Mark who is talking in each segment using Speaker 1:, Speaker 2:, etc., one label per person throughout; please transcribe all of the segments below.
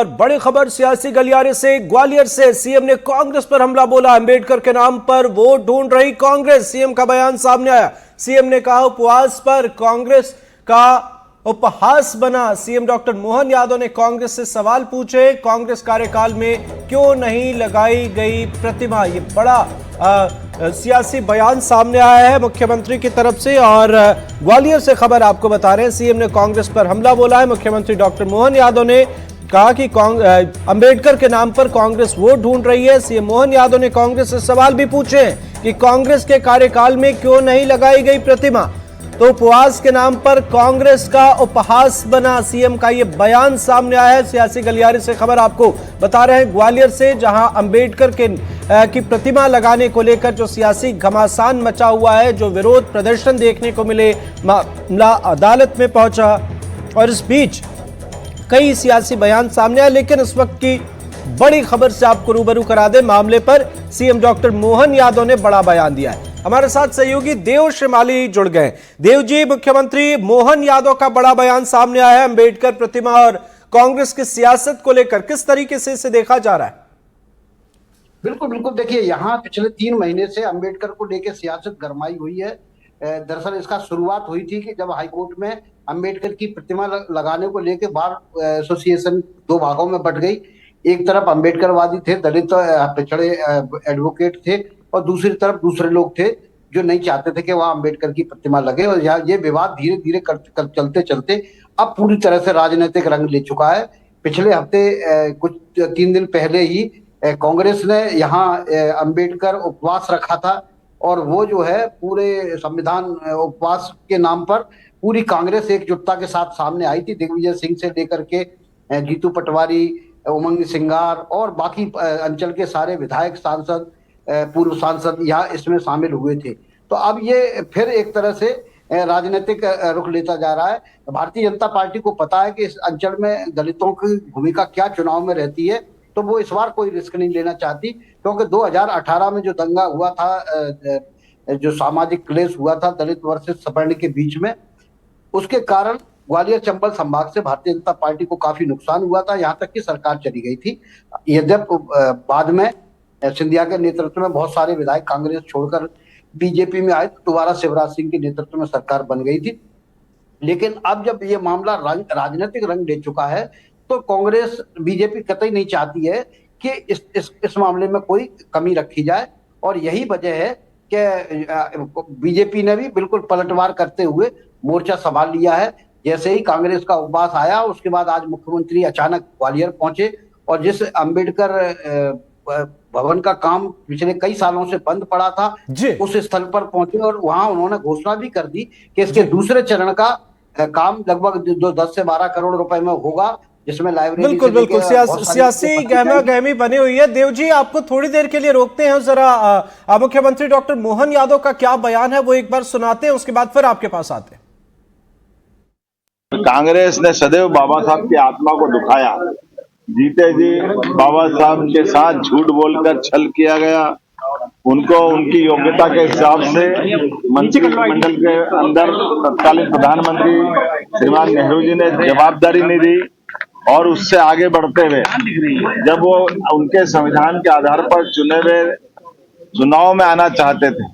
Speaker 1: और बड़ी खबर सियासी गलियारे से, ग्वालियर से सीएम ने कांग्रेस पर हमला बोला। अंबेडकर के नाम पर वोट ढूंढ रही कांग्रेस, सीएम का बयान सामने आया। सीएम ने कहा उपवास पर कांग्रेस का उपहास बना। सीएम डॉक्टर मोहन यादव ने कांग्रेस से सवाल पूछे, कांग्रेस कार्यकाल में क्यों नहीं लगाई गई प्रतिमा। ये बड़ा सियासी बयान सामने आया है मुख्यमंत्री की तरफ से। और ग्वालियर से खबर आपको बता रहे हैं, सीएम ने कांग्रेस पर हमला बोला है। मुख्यमंत्री डॉक्टर मोहन यादव ने कहा कि अंबेडकर के नाम पर कांग्रेस वोट ढूंढ रही है। सीएम मोहन यादव ने कांग्रेस से सवाल भी पूछे कि कांग्रेस के कार्यकाल में क्यों नहीं लगाई गई प्रतिमा। तो उपवास के नाम पर कांग्रेस का उपहास बना, सीएम का यह बयान सामने आया है। सियासी गलियारे से खबर आपको बता रहे हैं ग्वालियर से, जहां अंबेडकर की प्रतिमा लगाने को लेकर जो सियासी घमासान मचा हुआ है, जो विरोध प्रदर्शन देखने को मिले, मामला अदालत में पहुंचा और इस बीच कई सियासी बयान सामने आए। लेकिन इस वक्त की बड़ी खबर से आपको रूबरू करा दे, मामले पर सीएम डॉक्टर मोहन यादव ने बड़ा बयान दिया है। हमारे साथ सहयोगी देव श्रीमाली जुड़ गए। देव जी, मुख्यमंत्री मोहन यादव का बड़ा बयान सामने आया है अंबेडकर प्रतिमा और कांग्रेस की सियासत को लेकर, किस तरीके से इसे देखा जा रहा है?
Speaker 2: बिल्कुल बिल्कुल, देखिए यहाँ पिछले 3 महीने से अंबेडकर को लेकर सियासत गरमाई हुई है। दरअसल इसका शुरुआत हुई थी कि जब हाईकोर्ट में अंबेडकर की प्रतिमा लगाने को लेकर बार एसोसिएशन 2 भागों में बट गई। एक तरफ अंबेडकरवादी थे, दलित पिछड़े एडवोकेट थे, और दूसरी तरफ दूसरे लोग थे जो नहीं चाहते थे कि वहां अंबेडकर की प्रतिमा लगे। और ये विवाद धीरे धीरे चलते चलते अब पूरी तरह से राजनीतिक रंग ले चुका है। पिछले हफ्ते कुछ 3 दिन पहले ही कांग्रेस ने यहाँ अंबेडकर उपवास रखा था, और वो जो है पूरे संविधान उपवास के नाम पर पूरी कांग्रेस एकजुटता के साथ सामने आई थी। दिग्विजय सिंह से लेकर के जीतू पटवारी, उमंग सिंगार और बाकी अंचल के सारे विधायक, सांसद, पूर्व सांसद यहाँ इसमें शामिल हुए थे। तो अब ये फिर एक तरह से राजनीतिक रुख लेता जा रहा है। भारतीय जनता पार्टी को पता है कि इस अंचल में दलितों की भूमिका क्या चुनाव में रहती है, तो वो इस बार कोई रिस्क नहीं लेना चाहती। क्योंकि 2018 में जो दंगा हुआ था, जो सामाजिक क्लेश हुआ था दलित वर्सेस सवर्ण के बीच में, उसके कारण ग्वालियर चंबल संभाग से भारतीय जनता पार्टी को काफी नुकसान हुआ था। यहाँ तक कि सरकार चली गई थी। यद्यपि बाद में सिंधिया के नेतृत्व में बहुत सारे विधायक कांग्रेस छोड़कर बीजेपी में आए, तो दोबारा शिवराज सिंह के नेतृत्व में सरकार बन गई थी। लेकिन अब जब ये मामला राजनीतिक रंग ले चुका है, तो कांग्रेस, बीजेपी कतई नहीं चाहती है कि इस मामले में कोई कमी रखी जाए। और यही वजह है कि बीजेपी ने भी बिल्कुल पलटवार करते हुए मोर्चा संभाल लिया है। जैसे ही कांग्रेस का उपवास आया, उसके बाद आज मुख्यमंत्री अचानक ग्वालियर पहुंचे, और जिस अंबेडकर भवन का काम पिछले कई सालों से बंद पड़ा था, उस स्थल पर पहुंचे, और वहां उन्होंने घोषणा भी कर दी कि इसके दूसरे चरण का काम लगभग 10 से 12 करोड़ रुपए में होगा, जिसमें लाइब्रेरी
Speaker 1: बिल्कुल बिल्कुल सियासी गहमा गहमी बनी हुई है। देव जी, आपको थोड़ी देर के लिए रोकते हैं, जरा मुख्यमंत्री डॉक्टर मोहन यादव का क्या बयान है वो एक बार सुनाते हैं, उसके बाद फिर आपके पास आते हैं।
Speaker 3: कांग्रेस ने सदैव बाबा साहब की आत्मा को दुखाया। जीते जी बाबा साहब के साथ झूठ बोलकर छल किया गया। उनको उनकी योग्यता के हिसाब से मंत्रिमंडल के अंदर तत्कालीन प्रधानमंत्री श्रीमान नेहरू जी ने जवाबदारी नहीं दी, और उससे आगे बढ़ते हुए जब वो उनके संविधान के आधार पर चुने हुए चुनाव में आना चाहते थे,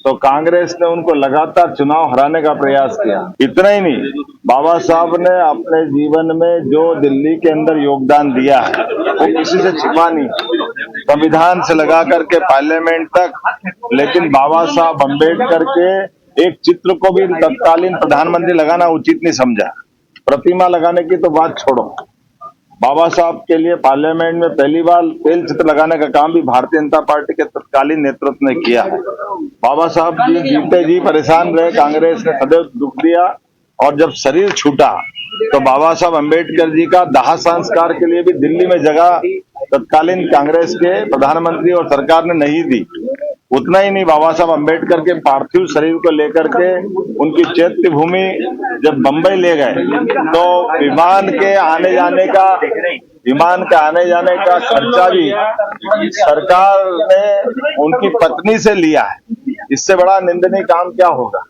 Speaker 3: तो कांग्रेस ने उनको लगातार चुनाव हराने का प्रयास किया। इतना ही नहीं, बाबा साहब ने अपने जीवन में जो दिल्ली के अंदर योगदान दिया है वो किसी से छिपा नहीं, संविधान से लगा करके पार्लियामेंट तक। लेकिन बाबा साहब अम्बेडकर के एक चित्र को भी तत्कालीन प्रधानमंत्री लगाना उचित नहीं समझा। प्रतिमा लगाने की तो बात छोड़ो, बाबा साहब के लिए पार्लियामेंट में पहली बार तेल चित्र लगाने का काम भी भारतीय जनता पार्टी के तत्कालीन नेतृत्व ने किया है। बाबा साहब जी जीते जी परेशान रहे, कांग्रेस ने सदैव दुख दिया, और जब शरीर छूटा तो बाबा साहब अम्बेडकर जी का दाह संस्कार के लिए भी दिल्ली में जगह तत्कालीन कांग्रेस के प्रधानमंत्री और सरकार ने नहीं दी। उतना ही नहीं, बाबा साहब अम्बेडकर के पार्थिव शरीर को लेकर के उनकी चैत्य भूमि जब बंबई ले गए, तो विमान के आने जाने का खर्चा भी सरकार ने उनकी पत्नी से लिया है। इससे बड़ा निंदनीय काम क्या होगा।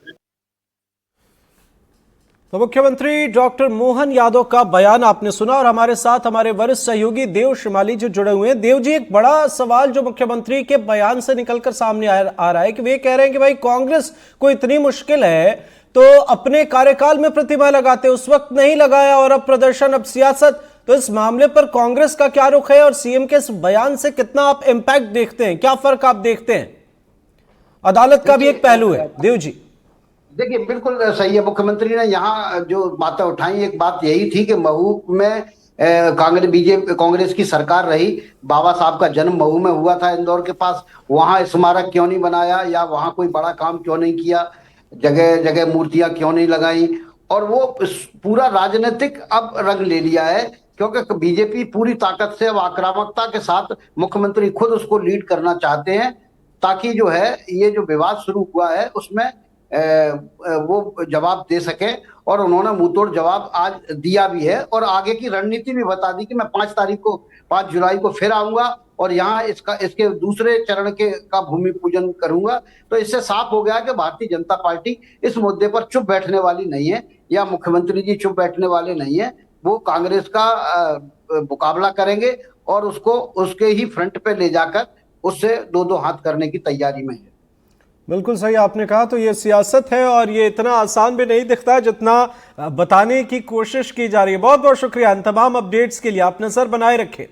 Speaker 1: तो मुख्यमंत्री डॉक्टर मोहन यादव का बयान आपने सुना और हमारे साथ हमारे वरिष्ठ सहयोगी देव श्रीमाली जी जुड़े हुए हैं। देव जी, एक बड़ा सवाल जो मुख्यमंत्री के बयान से निकलकर सामने आ रहा है कि वे कह रहे हैं कि भाई कांग्रेस को इतनी मुश्किल है तो अपने कार्यकाल में प्रतिमा लगाते, उस वक्त नहीं लगाया और अब प्रदर्शन, अब सियासत। तो इस मामले पर कांग्रेस का क्या रुख है और सीएम के इस बयान से कितना आप इंपैक्ट देखते हैं, क्या फर्क आप देखते हैं? अदालत का भी एक पहलू है देव जी।
Speaker 2: देखिए, बिल्कुल सही है। मुख्यमंत्री ने यहाँ जो बातें उठाई, एक बात यही थी कि महू में कांग्रेस की सरकार रही, बाबा साहब का जन्म महू में हुआ था, इंदौर के पास। वहां स्मारक क्यों नहीं बनाया या वहां कोई बड़ा काम क्यों नहीं किया, जगह जगह मूर्तियां क्यों नहीं लगाई। और वो पूरा राजनीतिक अब रंग ले लिया है, क्योंकि बीजेपी पूरी ताकत से अब आक्रामकता के साथ मुख्यमंत्री खुद उसको लीड करना चाहते हैं, ताकि जो है ये जो विवाद शुरू हुआ है उसमें वो जवाब दे सके। और उन्होंने मुंहतोड़ जवाब आज दिया भी है और आगे की रणनीति भी बता दी कि मैं 5 जुलाई को फिर आऊंगा और यहाँ इसके दूसरे चरण का भूमि पूजन करूंगा। तो इससे साफ हो गया कि भारतीय जनता पार्टी इस मुद्दे पर चुप बैठने वाली नहीं है, या मुख्यमंत्री जी चुप बैठने वाले नहीं है। वो कांग्रेस का मुकाबला करेंगे और उसको उसके ही फ्रंट पे ले जाकर उससे दो हाथ करने की तैयारी में है।
Speaker 1: बिल्कुल सही आपने कहा। तो ये सियासत है और ये इतना आसान भी नहीं दिखता जितना बताने की कोशिश की जा रही है। बहुत बहुत शुक्रिया इन तमाम अपडेट्स के लिए। आप नजर बनाए रखें।